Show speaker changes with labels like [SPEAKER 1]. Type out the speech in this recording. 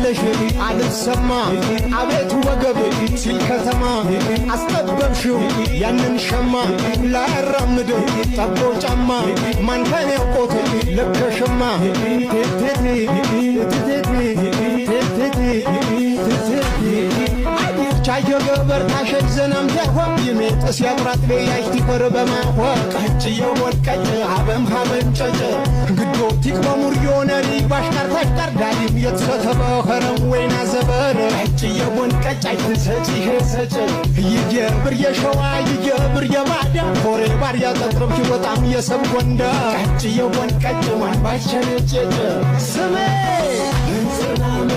[SPEAKER 1] ያለሽ አልሰማ አቤት ወገብ ሲል ከተማ አስጠበብሽው ያንን ሸማ ላያራምድ ጠቦ ጫማ ማንተን ያውቆት ለከሸማ ቻየ ገበር ታሸት ዘናም ያሆ ይሜጥስ ያጥራት በያይት ይፈር በማሆ ቀጭየ ወልቀጭ አበም ሀበንጨጭ ግዶ ቲክመሙር የሆነሪ ባሽካር ታሽካር ዳሊም የተሰተበ ኸረም ወይና ዘበር ቀጭየ ወልቀጭ አይትሰጭ ይሰጭ ይጀብር የሸዋ ይጀብር የባዳ ሆሬ ባር ያጠጥረብ ይወጣም የሰብ ጎንዳ ቀጭየ ወልቀጭ ማን ባቸነጨጭ ስሜ እንጽናሜ